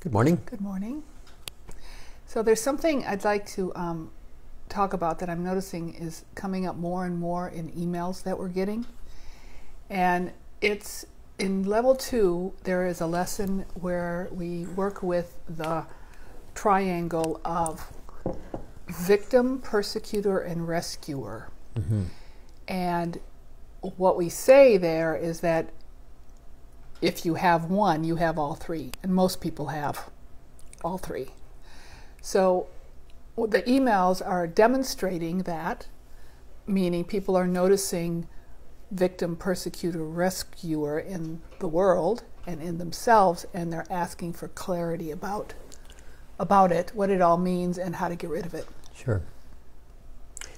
Good morning. Good morning. So there's something I'd like to talk about that I'm noticing is coming up more and more in emails that we're getting. And it's in level 2, there is a lesson where we work with the triangle of victim, persecutor, and rescuer. Mm-hmm. And what we say there is that if you have one, you have all three. And most people have all three. So the emails are demonstrating that, meaning people are noticing victim, persecutor, rescuer in the world and in themselves, and they're asking for clarity about it, what it all means, and how to get rid of it. Sure.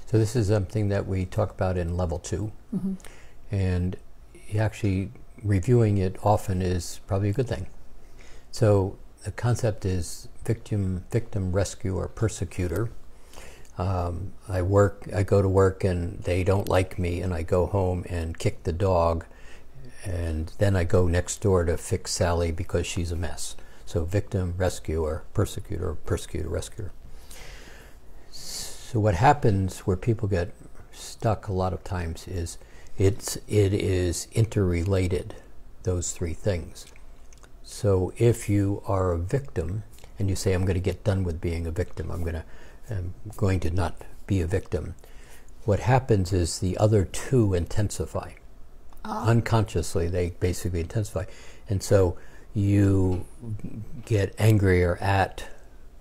So this is something that we talk about in level 2. Mm-hmm. And actually reviewing it often is probably a good thing. So the concept is victim, rescuer, persecutor. I go to work and they don't like me, and I go home and kick the dog, and then I go next door to fix Sally because she's a mess. So victim, rescuer, persecutor, rescuer. So what happens where people get stuck a lot of times is it is interrelated, those three things. So if you are a victim and you say, I'm going to get done with being a victim, I'm going to not be a victim, what happens is the other two intensify. Unconsciously, they basically intensify. And so you get angrier at,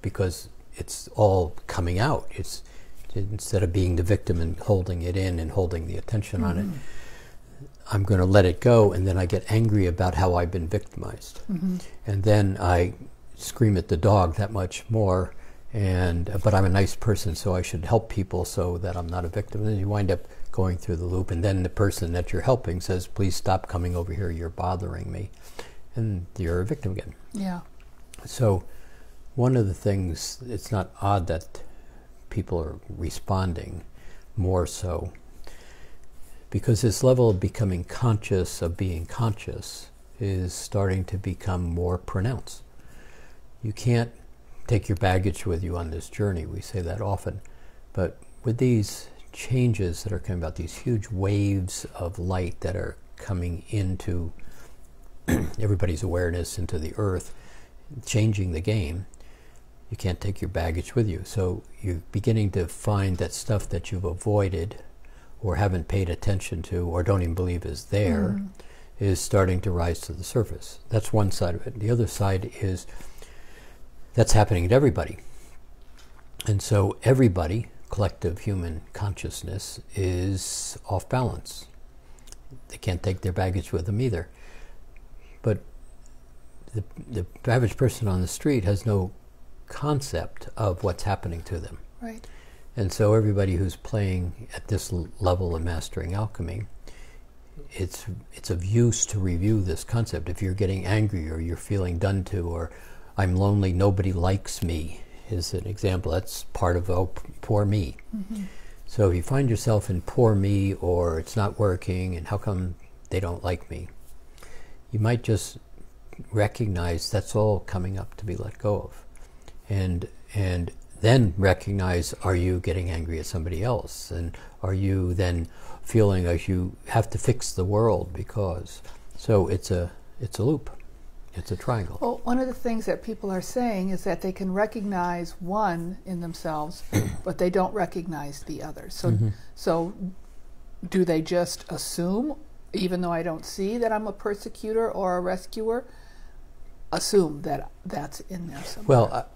because it's all coming out. It's instead of being the victim and holding it in and holding the attention on it, I'm going to let it go, and then I get angry about how I've been victimized. Mm-hmm. And then I scream at the dog that much more, but I'm a nice person, so I should help people so that I'm not a victim. And then you wind up going through the loop, and then the person that you're helping says, please stop coming over here, you're bothering me. And you're a victim again. Yeah. So one of the things, it's not odd that people are responding more so, because this level of becoming conscious of being conscious is starting to become more pronounced. You can't take your baggage with you on this journey. We say that often. But with these changes that are coming about, these huge waves of light that are coming into everybody's awareness, into the earth, changing the game, you can't take your baggage with you. So you're beginning to find that stuff that you've avoided or haven't paid attention to or don't even believe is there is starting to rise to the surface. That's one side of it. The other side is that's happening to everybody. And so everybody, collective human consciousness, is off balance. They can't take their baggage with them either. But the average person on the street has no concept of what's happening to them. Right. And so everybody who's playing at this level of mastering alchemy, it's of use to review this concept. If you're getting angry or you're feeling done to, or I'm lonely, nobody likes me, is an example. That's part of, poor me. Mm-hmm. So if you find yourself in poor me, or it's not working, and how come they don't like me, you might just recognize that's all coming up to be let go of. And then recognize, are you getting angry at somebody else? And are you then feeling like you have to fix the world because? So it's a loop. It's a triangle. Well, one of the things that people are saying is that they can recognize one in themselves, but they don't recognize the other. So, so do they just assume, even though I don't see that I'm a persecutor or a rescuer, assume that that's in there somewhere? Well,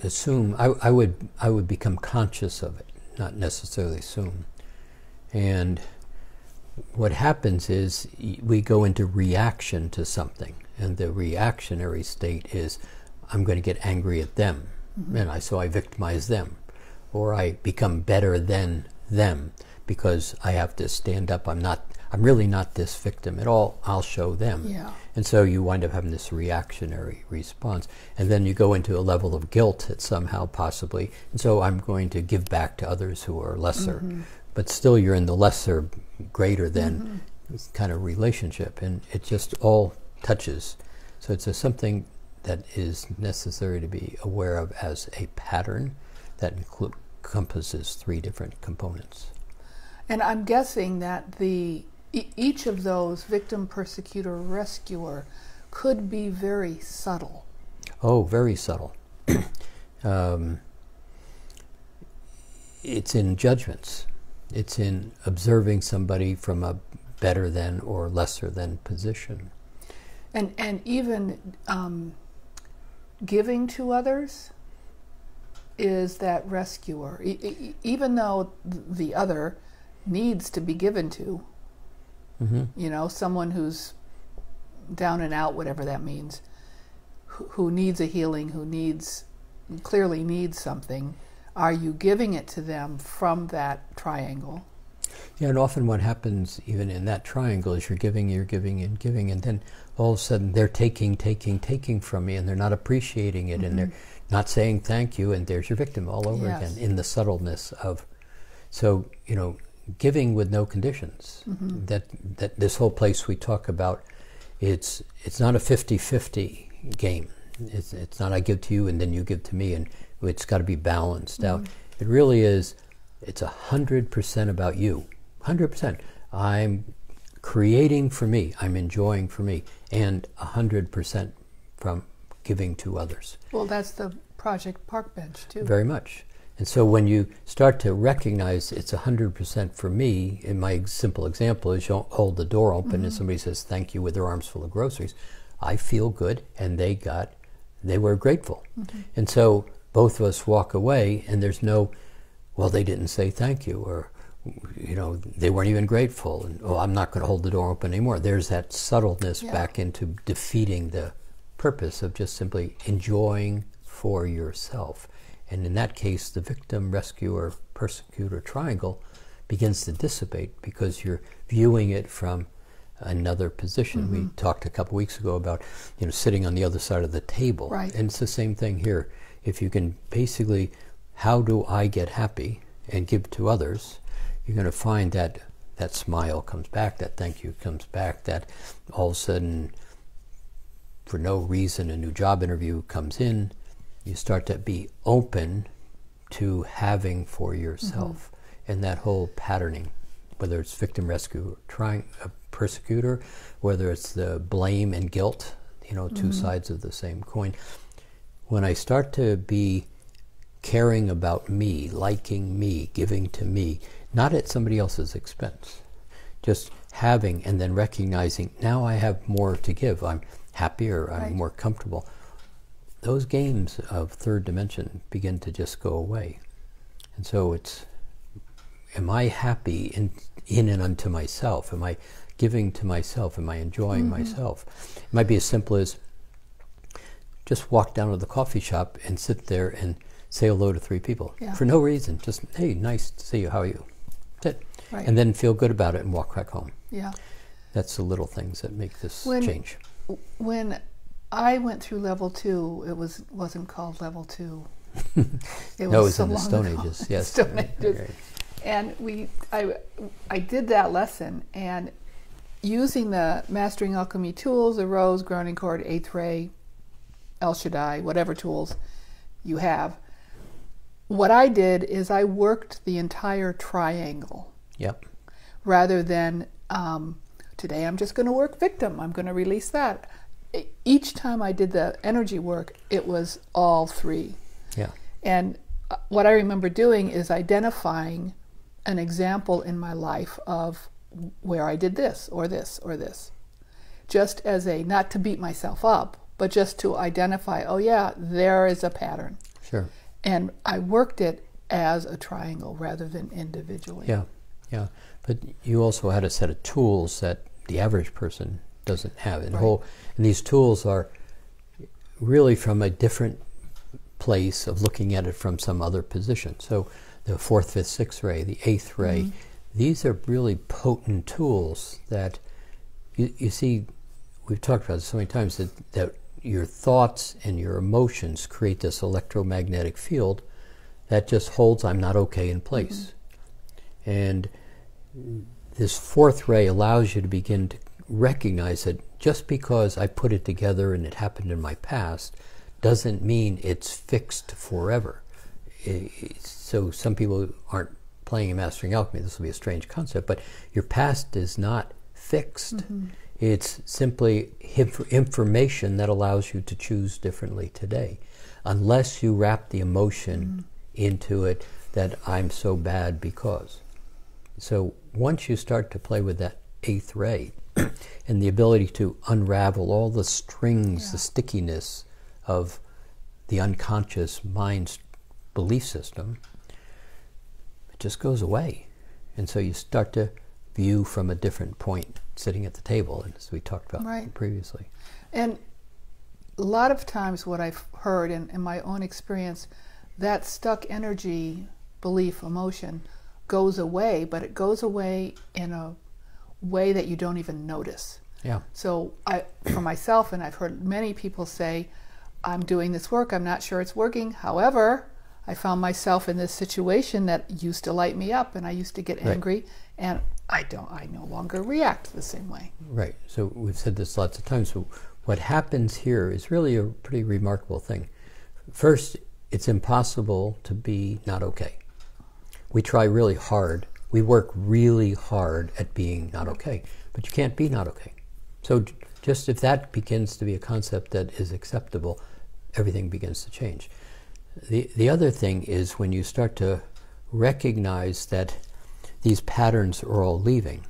assume, I would become conscious of it, not necessarily assume. And what happens is we go into reaction to something, and the reactionary state is I'm going to get angry at them, and so I victimize them, or I become better than them because I have to stand up. I'm really not this victim at all. I'll show them. Yeah. And so you wind up having this reactionary response. And then you go into a level of guilt that somehow possibly, and so I'm going to give back to others who are lesser. But still you're in the lesser, greater than kind of relationship. And it just all touches. So it's something that is necessary to be aware of as a pattern that encompasses 3 different components. And I'm guessing that each of those, victim, persecutor, rescuer, could be very subtle. Oh, very subtle. It's in judgments. It's in observing somebody from a better than or lesser than position. And even giving to others is that rescuer. Even though the other needs to be given to, you know, someone who's down and out, whatever that means, who needs a healing, clearly needs something, are you giving it to them from that triangle? Yeah, and often what happens even in that triangle is you're giving, and then all of a sudden they're taking from me, and they're not appreciating it, and they're not saying thank you, and there's your victim all over again in the subtleness of, so, you know, giving with no conditions. That this whole place we talk about, it's not a 50-50 game. It's not I give to you and then you give to me, and it's got to be balanced out. It really is. It's 100% about you. 100%. I'm creating for me. I'm enjoying for me, and 100% from giving to others. Well, that's the Project Park Bench too. Very much. And so when you start to recognize it's 100% for me, in my simple example is you hold the door open and somebody says thank you with their arms full of groceries, I feel good, and they were grateful. And so both of us walk away, and there's no, well, they didn't say thank you, or, you know, they weren't even grateful, and oh, I'm not going to hold the door open anymore. There's that subtleness back into defeating the purpose of just simply enjoying for yourself. And in that case, the victim, rescuer, persecutor triangle begins to dissipate because you're viewing it from another position. We talked a couple weeks ago about, you know, sitting on the other side of the table. Right. And it's the same thing here. If you can basically, how do I get happy and give to others, you're going to find that that smile comes back, that thank you comes back, that all of a sudden, for no reason, a new job interview comes in. You start to be open to having for yourself. And that whole patterning, whether it's victim, rescue, persecutor, whether it's the blame and guilt, you know, 2 sides of the same coin. When I start to be caring about me, liking me, giving to me, not at somebody else's expense, just having and then recognizing, now I have more to give. I'm happier, I'm more comfortable. Those games of third dimension begin to just go away. And so it's, am I happy in and unto myself? Am I giving to myself? Am I enjoying myself? It might be as simple as just walk down to the coffee shop and sit there and say hello to 3 people for no reason. Just, hey, nice to see you. How are you? That's it. And then feel good about it and walk back home. Yeah. That's the little things that make this change. When I went through level 2, it wasn't called level 2. It was so in the Stone Ages. Yes. Stone Ages. Right. And I did that lesson, and using the Mastering Alchemy tools, the Rose, Grounding Cord, Eighth Ray, El Shaddai, whatever tools you have, what I did is I worked the entire triangle. Yep. Rather than, today I'm just going to work victim, I'm going to release that. Each time I did the energy work, it was all 3. Yeah. And what I remember doing is identifying an example in my life of where I did this or this or this. Just as not to beat myself up, but just to identify, oh yeah, there is a pattern. Sure. And I worked it as a triangle rather than individually. Yeah, yeah. But you also had a set of tools that the average person doesn't have. And these tools are really from a different place of looking at it from some other position. So the 4th, 5th, 6th ray, the 8th ray, these are really potent tools that you see, we've talked about it so many times, that your thoughts and your emotions create this electromagnetic field that just holds I'm not okay in place. And this 4th ray allows you to begin to recognize that just because I put it together and it happened in my past doesn't mean it's fixed forever. So some people aren't playing and mastering alchemy. This will be a strange concept, but your past is not fixed. Mm-hmm. It's simply information that allows you to choose differently today, unless you wrap the emotion into it that I'm so bad because. So once you start to play with that eighth ray and the ability to unravel all the strings, the stickiness of the unconscious mind's belief system, it just goes away. And so you start to view from a different point sitting at the table, as we talked about previously. And a lot of times what I've heard in my own experience, that stuck energy, belief, emotion goes away, but it goes away in a way that you don't even notice. Yeah. So for myself, and I've heard many people say, I'm doing this work, I'm not sure it's working. However, I found myself in this situation that used to light me up, and I used to get angry, and I no longer react the same way. Right. So we've said this lots of times. So what happens here is really a pretty remarkable thing. First, it's impossible to be not okay. We try really hard. We work really hard at being not okay, but you can't be not okay. So just if that begins to be a concept that is acceptable, everything begins to change. The other thing is when you start to recognize that these patterns are all leaving,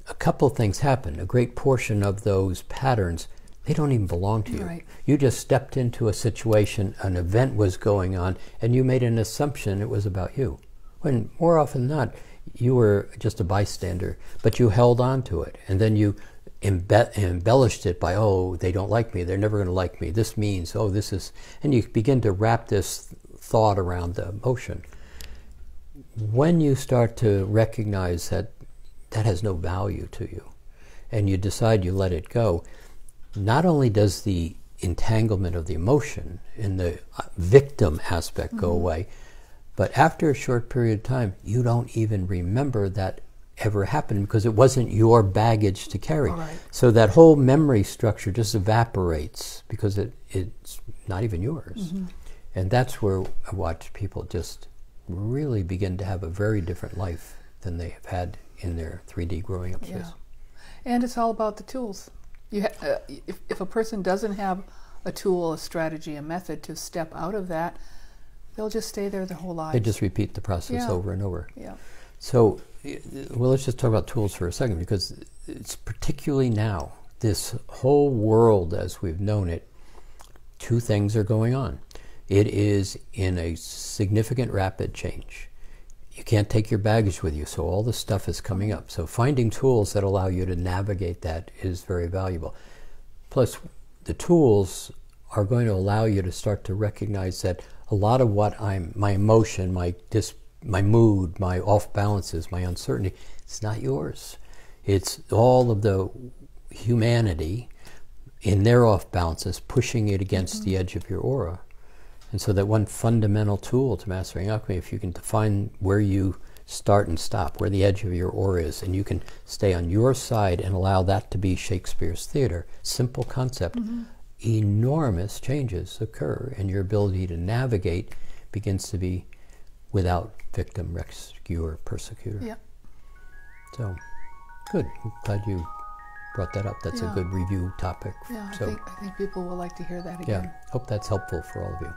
a couple things happen. A great portion of those patterns, they don't even belong to you. Right. You just stepped into a situation, an event was going on, and you made an assumption it was about you. When more often than not, you were just a bystander, but you held on to it, and then you embellished it by, oh, they don't like me, they're never going to like me, this means, oh, this is, and you begin to wrap this thought around the emotion. When you start to recognize that that has no value to you, and you decide you let it go, not only does the entanglement of the emotion and the victim aspect go away, but after a short period of time, you don't even remember that ever happened because it wasn't your baggage to carry. Right. So that whole memory structure just evaporates because it's not even yours. And that's where I watch people just really begin to have a very different life than they have had in their 3D growing up years. And it's all about the tools. If a person doesn't have a tool, a strategy, a method to step out of that, they'll just stay there their whole lives. They just repeat the process over and over. Yeah. So, well, let's just talk about tools for a second, because it's particularly now, this whole world as we've known it, two things are going on. It is in a significant rapid change. You can't take your baggage with you, so all this stuff is coming up. So finding tools that allow you to navigate that is very valuable. Plus, the tools are going to allow you to start to recognize that a lot of what my emotion, my mood, my off balances, my uncertainty, it's not yours. It's all of the humanity in their off balances pushing it against the edge of your aura. And so that one fundamental tool to mastering alchemy, if you can define where you start and stop, where the edge of your aura is, and you can stay on your side and allow that to be Shakespeare's theater, simple concept, enormous changes occur, and your ability to navigate begins to be without victim, rescuer, persecutor. Yeah. So, good. I'm glad you brought that up. That's a good review topic. Yeah, So, I think people will like to hear that again. yeah, hope that's helpful for all of you.